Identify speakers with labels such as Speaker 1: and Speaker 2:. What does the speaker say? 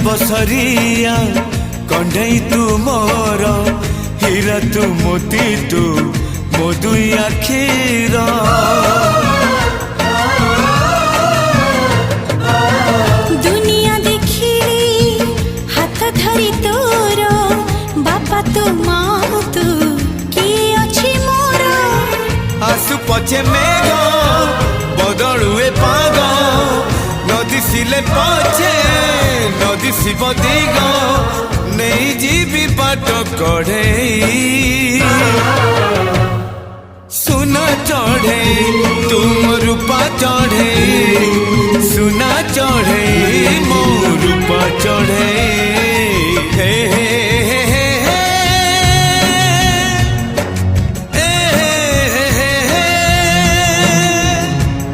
Speaker 1: बसरिया कंढई तू मोर हीरा तू मोती तू मो दुई आखिर
Speaker 2: दुनिया देखी हाथ धरी तोर बापा तू माँ तू किए अच्छी मोर
Speaker 1: आसु पछे मेघ बदलुए पाग नदी सिले पछे नदी शिव दिग नहीं जीवी बाट कढ़े सुन चढ़े तुम रूपा